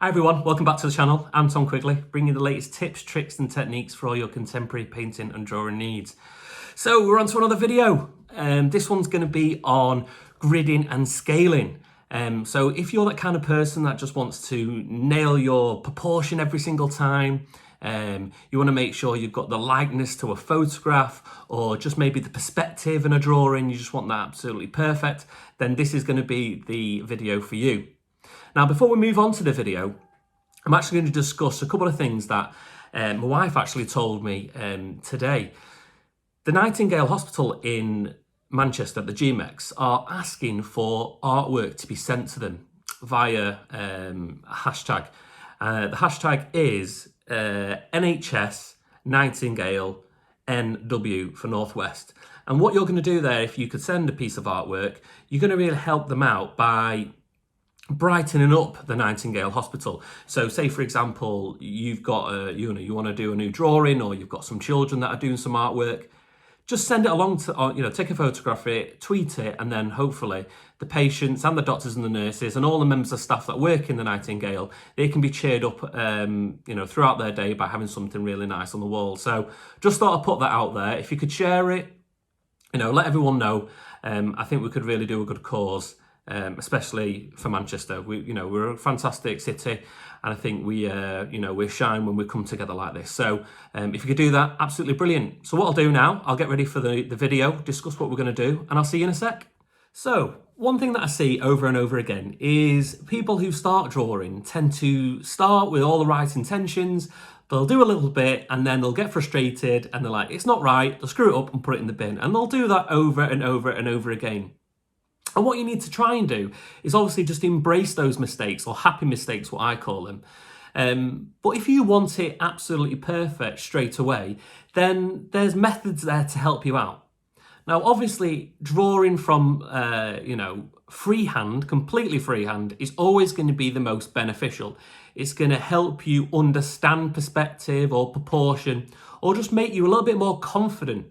Hi everyone, welcome back to the channel. I'm Tom Quigley, bringing the latest tips, tricks and techniques for all your contemporary painting and drawing needs. So we're on to another video. This one's going to be on gridding and scaling. So if you're that kind of person that just wants to nail your proportion every single time, you want to make sure you've got the likeness to a photograph or just maybe the perspective in a drawing, you just want that absolutely perfect, then this is going to be the video for you. Now, before we move on to the video, I'm actually going to discuss a couple of things that my wife actually told me today. The Nightingale Hospital in Manchester, the GMEX, are asking for artwork to be sent to them via a hashtag. The hashtag is NHS Nightingale NW for Northwest. And what you're going to do there, if you could send a piece of artwork, you're going to really help them out by brightening up the Nightingale Hospital. So say for example you've got you want to do a new drawing, or you've got some children that are doing some artwork, just send it along to take a photograph of it, tweet it, and then hopefully the patients and the doctors and the nurses and all the members of staff that work in the Nightingale, they can be cheered up throughout their day by having something really nice on the wall. So just thought I'd put that out there. If you could share it, let everyone know. I think we could really do a good cause. Especially for Manchester. We're a fantastic city, and I think we shine when we come together like this. So if you could do that, absolutely brilliant. So what I'll do now, I'll get ready for the video, discuss what we're going to do, and I'll see you in a sec. So one thing that I see over and over again is people who start drawing tend to start with all the right intentions. They'll do a little bit and then they'll get frustrated and they're like, it's not right, they'll screw it up and put it in the bin, and they'll do that over and over and over again. And what you need to try and do is obviously just embrace those mistakes, or happy mistakes, what I call them. But if you want it absolutely perfect straight away, then there's methods there to help you out. Now, obviously, drawing from, freehand, completely freehand, is always going to be the most beneficial. It's going to help you understand perspective or proportion, or just make you a little bit more confident.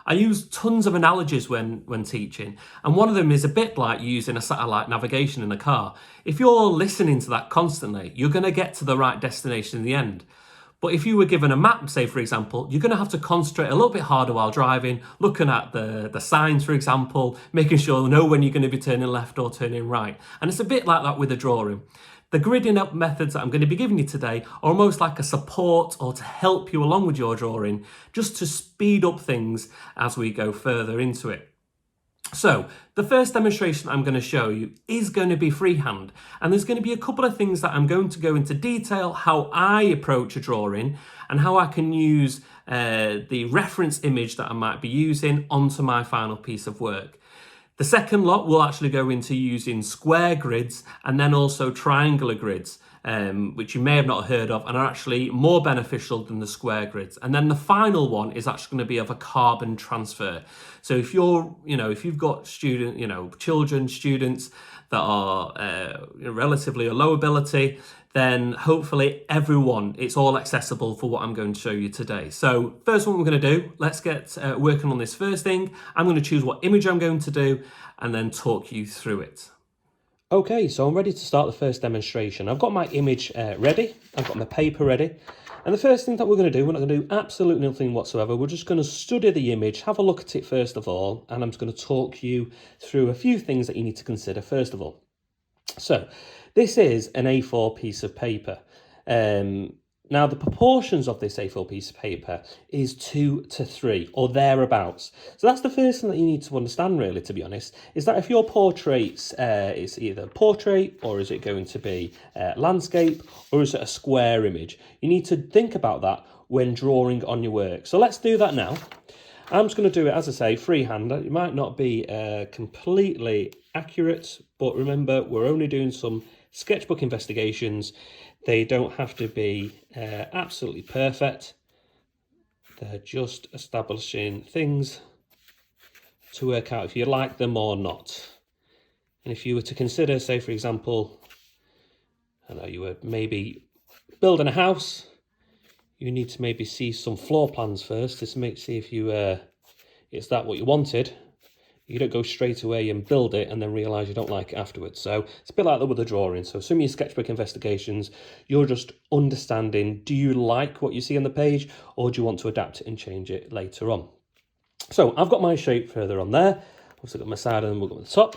I use tons of analogies when teaching, and one of them is a bit like using a satellite navigation in a car. If you're listening to that constantly, you're going to get to the right destination in the end. But if you were given a map, say for example, you're going to have to concentrate a little bit harder while driving, looking at the signs, for example, making sure you know when you're going to be turning left or turning right. And it's a bit like that with the drawing. The gridding up methods that I'm going to be giving you today are almost like a support or to help you along with your drawing, just to speed up things as we go further into it. So the first demonstration I'm going to show you is going to be freehand, and there's going to be a couple of things that I'm going to go into detail how I approach a drawing and how I can use the reference image that I might be using onto my final piece of work. The second lot will actually go into using square grids and then also triangular grids, which you may have not heard of and are actually more beneficial than the square grids. And then the final one is actually going to be of a carbon transfer. So if you've got students that are relatively a low ability, then hopefully it's all accessible for what I'm going to show you today. So first one we're going to do, let's get working on this first thing. I'm going to choose what image I'm going to do and then talk you through it. Okay, so I'm ready to start the first demonstration. I've got my image ready, I've got my paper ready. And the first thing that we're going to do, we're not going to do absolutely nothing whatsoever. We're just going to study the image, have a look at it first of all, and I'm just going to talk you through a few things that you need to consider first of all. So this is an A4 piece of paper. Now the proportions of this A4 piece of paper is 2:3 or thereabouts. So that's the first thing that you need to understand really, to be honest, is that if your portraits is either portrait or is it going to be landscape or is it a square image, you need to think about that when drawing on your work. So let's do that now. I'm just going to do it, as I say, freehand. It might not be completely accurate, but remember, we're only doing some sketchbook investigations. They don't have to be absolutely perfect. They're just establishing things to work out if you like them or not. And if you were to consider, say, for example, I know you were maybe building a house, you need to maybe see some floor plans first to see if you it's that what you wanted You don't go straight away and build it and then realise you don't like it afterwards. So it's a bit like that with the drawing. So some of your sketchbook investigations, you're just understanding, do you like what you see on the page, or do you want to adapt it and change it later on? So I've got my shape further on there. Also got my side and then we'll go at the top.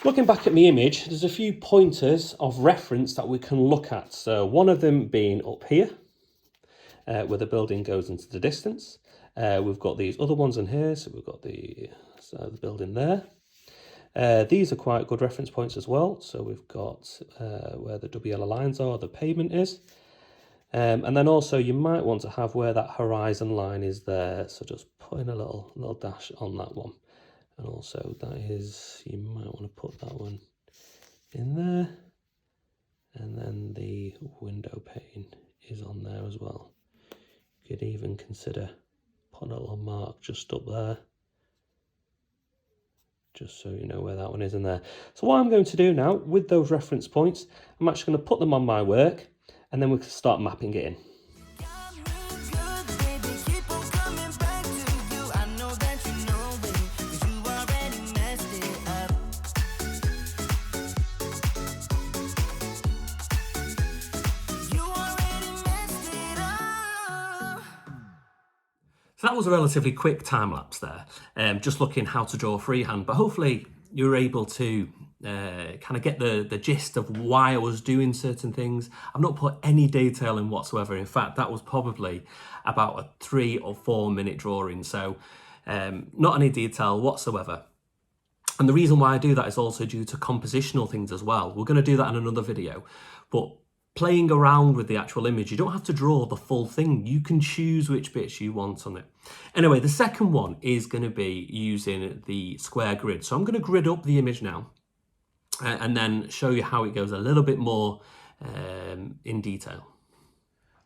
Looking back at my image, there's a few pointers of reference that we can look at. So one of them being up here, where the building goes into the distance. We've got these other ones in here. So we've got the building there. These are quite good reference points as well. So we've got where the double yellow lines are, the pavement is. And then also you might want to have where that horizon line is there. So just putting a little dash on that one. And also that is, you might want to put that one in there. And then the window pane is on there as well. You could even consider putting a little mark just up there, just so you know where that one is in there. So what I'm going to do now with those reference points, I'm actually going to put them on my work and then we can start mapping it in. So that was a relatively quick time lapse there, just looking how to draw freehand, but hopefully you were able to kind of get the gist of why I was doing certain things. I've not put any detail in whatsoever. In fact, that was probably about a 3 or 4 minute drawing, so not any detail whatsoever. And the reason why I do that is also due to compositional things as well. We're going to do that in another video, but playing around with the actual image, you don't have to draw the full thing. You can choose which bits you want on it. Anyway, the second one is going to be using the square grid. So I'm going to grid up the image now and then show you how it goes a little bit more in detail.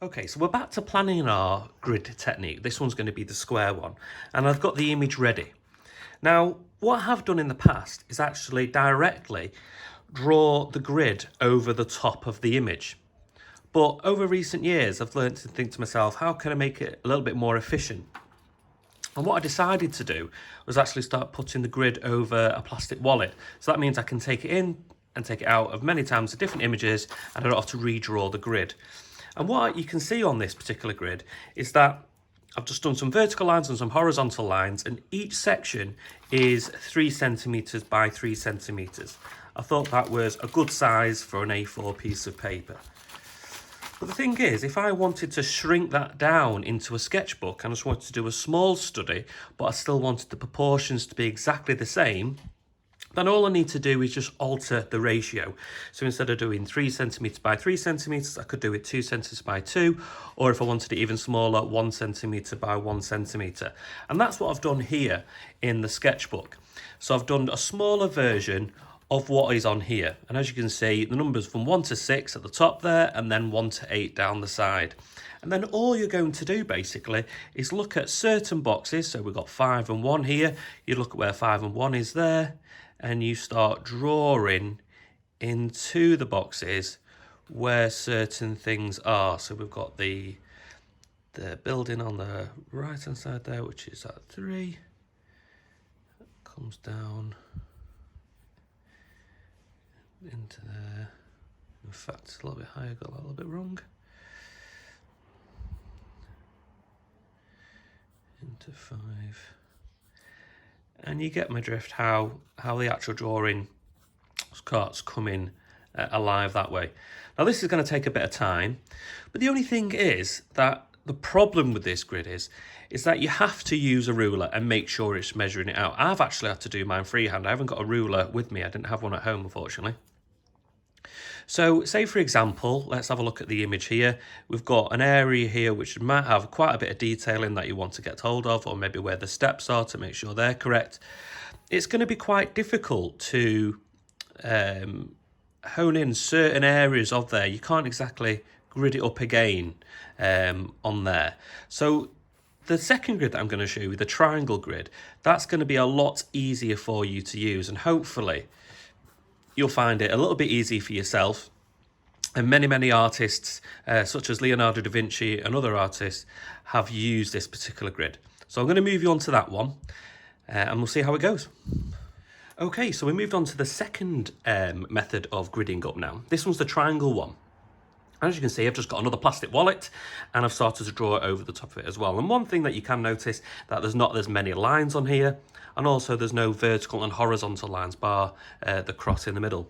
Okay, so we're back to planning our grid technique. This one's going to be the square one, and I've got the image ready. Now, what I have done in the past is actually directly draw the grid over the top of the image. But over recent years, I've learned to think to myself, how can I make it a little bit more efficient? And what I decided to do was actually start putting the grid over a plastic wallet. So that means I can take it in and take it out of many times of different images, and I don't have to redraw the grid. And what you can see on this particular grid is that I've just done some vertical lines and some horizontal lines, and each section is 3 centimeters by 3 centimeters. I thought that was a good size for an A4 piece of paper. But the thing is, if I wanted to shrink that down into a sketchbook and I just wanted to do a small study, but I still wanted the proportions to be exactly the same, then all I need to do is just alter the ratio. So instead of doing 3 centimeters by 3 centimeters, I could do it 2 centimeters by 2, or if I wanted it even smaller, 1 centimeter by 1 centimeter. And that's what I've done here in the sketchbook. So I've done a smaller version of what is on here. And as you can see, the numbers from 1 to 6 at the top there, and then 1 to 8 down the side. And then all you're going to do basically is look at certain boxes. So we've got 5 and 1 here. You look at where 5 and 1 is there, and you start drawing into the boxes where certain things are. So we've got the building on the right hand side there, which is at 3. That comes down into there. In fact, it's a little bit higher, got that a little bit wrong. Into 5. And you get my drift how the actual drawing starts coming alive that way. Now this is going to take a bit of time, but the only thing is that the problem with this grid is that you have to use a ruler and make sure it's measuring it out. I've actually had to do mine freehand. I haven't got a ruler with me. I didn't have one at home, unfortunately. So say for example, let's have a look at the image here. We've got an area here which might have quite a bit of detail in that you want to get hold of, or maybe where the steps are to make sure they're correct. It's going to be quite difficult to hone in certain areas of there. You can't exactly grid it up again on there. So the second grid that I'm going to show you, the triangle grid, that's going to be a lot easier for you to use, and hopefully you'll find it a little bit easy for yourself. And many artists, such as Leonardo da Vinci and other artists, have used this particular grid. So I'm going to move you on to that one. and we'll see how it goes. Okay, so we moved on to the second method of gridding up now. This one's the triangle one. As you can see, I've just got another plastic wallet and I've started to draw it over the top of it as well. And one thing that you can notice that there's not as many lines on here, and also there's no vertical and horizontal lines bar the cross in the middle.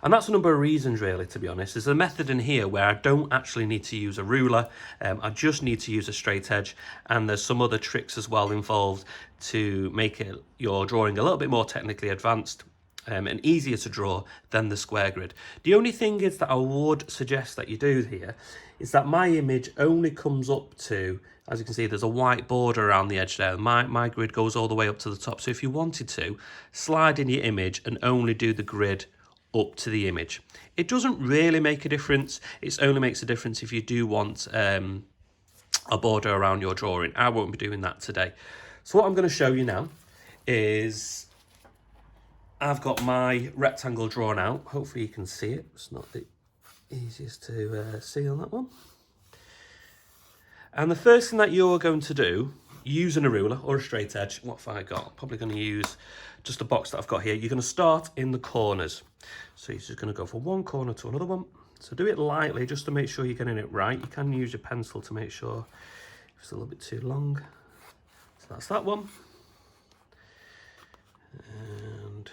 And that's a number of reasons really, to be honest. There's a method in here where I don't actually need to use a ruler, I just need to use a straight edge, and there's some other tricks as well involved to make your drawing a little bit more technically advanced and easier to draw than the square grid. The only thing is that I would suggest that you do here is that my image only comes up to, as you can see, there's a white border around the edge there. My grid goes all the way up to the top. So if you wanted to, slide in your image and only do the grid up to the image. It doesn't really make a difference. It only makes a difference if you do want a border around your drawing. I won't be doing that today. So what I'm going to show you now is I've got my rectangle drawn out. Hopefully you can see it. It's not the easiest to see on that one. And the first thing that you're going to do, using a ruler or a straight edge, what have I got? I'm probably going to use just a box that I've got here. You're going to start in the corners. So you're just going to go from one corner to another one. So do it lightly just to make sure you're getting it right. You can use your pencil to make sure if it's a little bit too long. So that's that one. And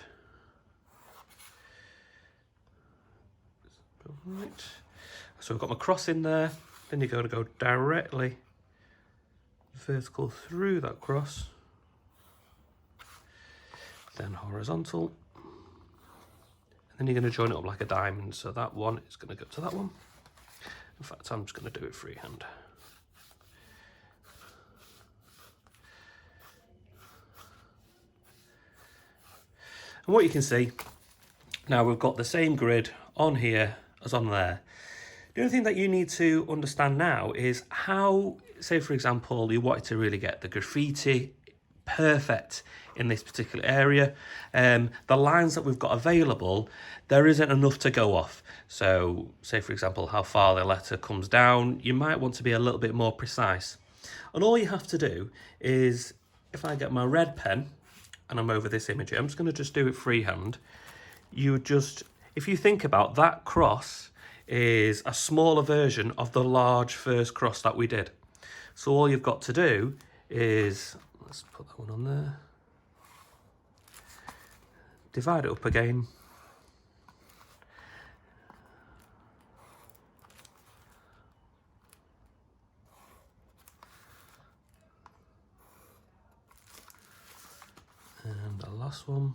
right. So I've got my cross in there. Then you're going to go directly vertical through that cross. Then horizontal. And then you're going to join it up like a diamond. So that one is going to go to that one. In fact, I'm just going to do it freehand. And what you can see, now we've got the same grid on here as on there. The only thing that you need to understand now is how, say for example, you wanted to really get the graffiti perfect in this particular area. The lines that we've got available, there isn't enough to go off. So say for example, how far the letter comes down, you might want to be a little bit more precise. And all you have to do is, if I get my red pen and I'm over this image here, I'm just going to just do it freehand. You would just, if you think about that cross is a smaller version of the large first cross that we did. So all you've got to do is, let's put that one on there, divide it up again, and the last one.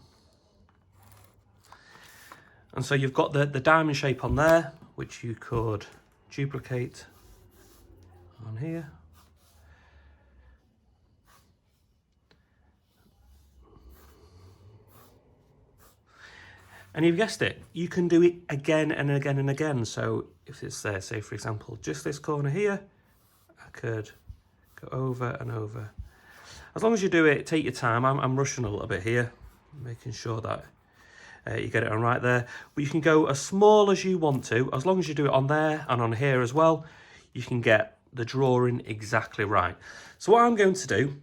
And so you've got the diamond shape on there, which you could duplicate on here. And you've guessed it, you can do it again and again and again. So if it's there, say for example, just this corner here, I could go over and over. As long as you do it, take your time. I'm rushing a little bit here, making sure that you get it on right there. But you can go as small as you want to. As long as you do it on there and on here as well, you can get the drawing exactly right. So what I'm going to do,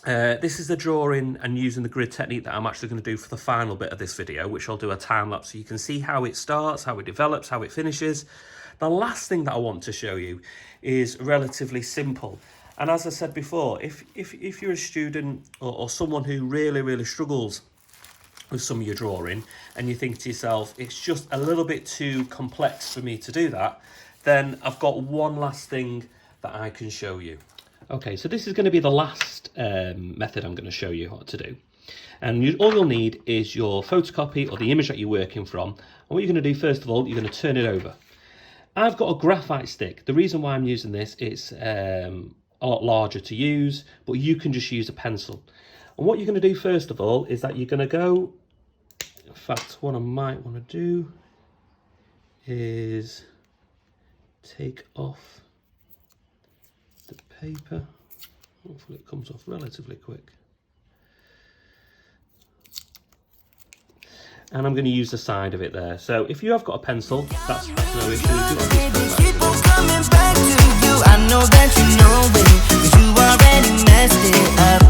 this is the drawing and using the grid technique that I'm actually going to do for the final bit of this video, which I'll do a time lapse so you can see how it starts, how it develops, how it finishes. The last thing that I want to show you is relatively simple. And as I said before, if you're a student or someone who really struggles with some of your drawing and you think to yourself, it's just a little bit too complex for me to do that, then I've got one last thing that I can show you. Okay, so this is going to be the last method I'm going to show you what to do. And all you'll need is your photocopy or the image that you're working from. And what you're going to do, first of all, you're going to turn it over. I've got a graphite stick. The reason why I'm using this, it's a lot larger to use, but you can just use a pencil. And what you're going to do first of all is that you're going to go, in fact, what I might want to do is take off the paper. Hopefully it comes off relatively quick. And I'm going to use the side of it there. So if you have got a pencil, that's no issue. I know that you know it, 'cause you already messed it up.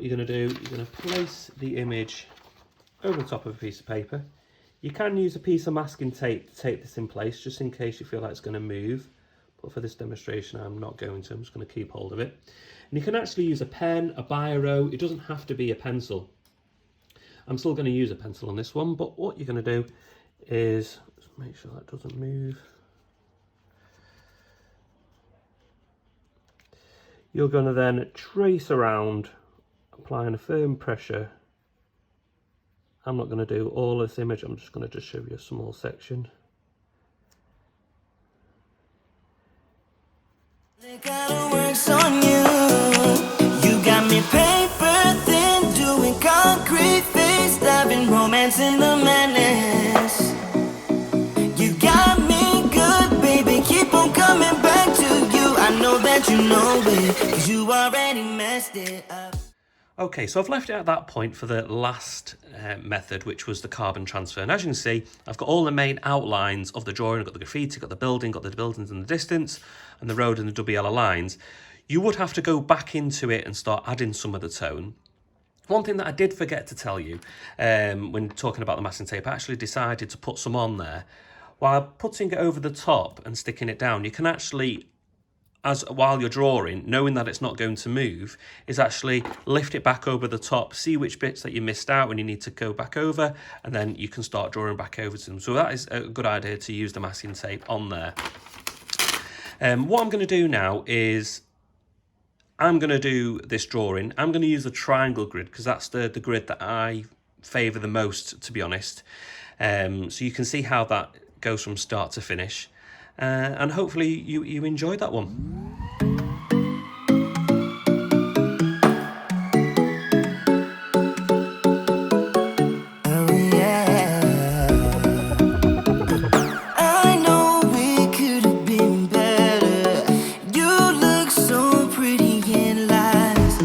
you're going to do, you're going to place the image over the top of a piece of paper. You can use a piece of masking tape to tape this in place, just in case you feel like it's going to move. But for this demonstration, I'm not going to. I'm just going to keep hold of it. And you can actually use a pen, a biro. It doesn't have to be a pencil. I'm still going to use a pencil on this one, but what you're going to do is just make sure that doesn't move. You're going to then trace around, applying a firm pressure. I'm not going to do all this image, I'm just going to show you a small section. You got me paper thin, doing concrete face, diving romance in the madness. You got me good, baby, keep on coming back to you. I know that you know it, 'cause you already messed it up. Okay, so I've left it at that point for the last method, which was the carbon transfer. And as you can see, I've got all the main outlines of the drawing. I've got the graffiti, got the buildings in the distance, and the road and the double yellow lines. You would have to go back into it and start adding some of the tone. One thing that I did forget to tell you when talking about the masking tape, I actually decided to put some on there. While putting it over the top and sticking it down, you can actually, while you're drawing, knowing that it's not going to move, is actually lift it back over the top, see which bits that you missed out when you need to go back over, and then you can start drawing back over to them. So that is a good idea, to use the masking tape on there. What I'm going to do now is I'm going to do this drawing. I'm going to use the triangle grid, because that's the grid that I favour the most, to be honest. So you can see how that goes from start to finish. And hopefully you enjoyed that one. Oh yeah, I know we could have been better. You look so pretty in lies.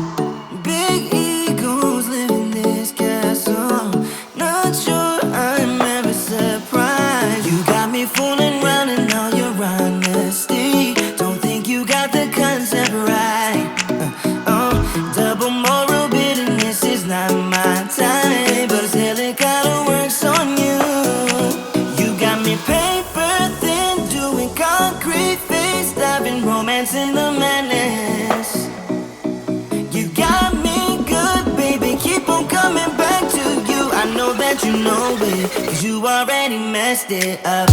Big egos live in this castle. Not sure I'm ever surprised. You got me fooling around and now you're honesty. Don't think you got the concept right. Double moral bitterness is not my type, but still it kinda works on you. You got me paper thin, doing concrete face, diving romance in the madness. You got me good, baby, keep on coming back to you. I know that you know it, 'cause you already messed it up.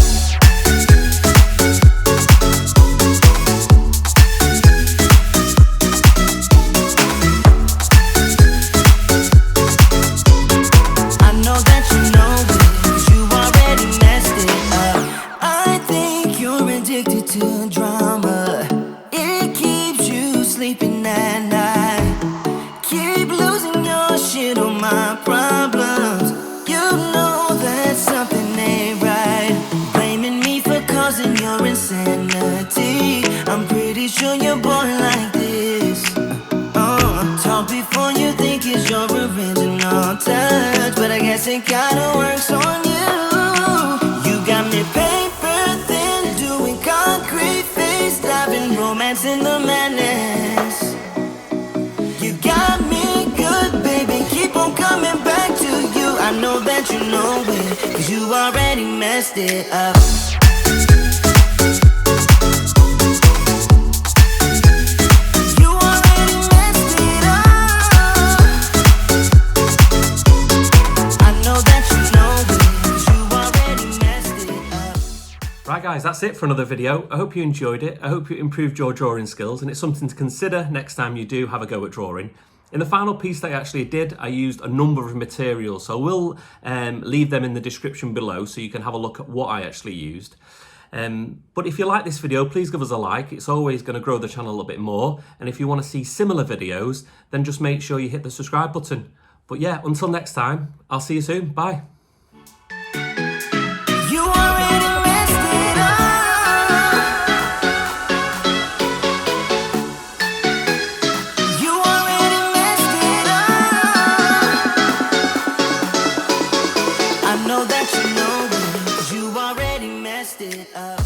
To drama, it keeps you sleeping at night. Keep losing your shit on my problems. You know that something ain't right. Blaming me for causing your insanity. I'm pretty sure you're born like this. Talk before you think it's your original touch, but I guess it kinda works on you. You got me paper thin, doing concrete face, diving romance in the madness. You got me good, baby, keep on coming back to you. I know that you know it, 'cause you already messed it up. Right guys, that's it for another video. I hope you enjoyed it. I hope you improved your drawing skills, and it's something to consider next time you do have a go at drawing. In the final piece that I actually did, I used a number of materials, so I will leave them in the description below so you can have a look at what I actually used. But if you like this video, please give us a like. It's always going to grow the channel a little bit more, and if you want to see similar videos, then just make sure you hit the subscribe button. But yeah, until next time, I'll see you soon. Bye. I know that you know it, 'cause you already messed it up.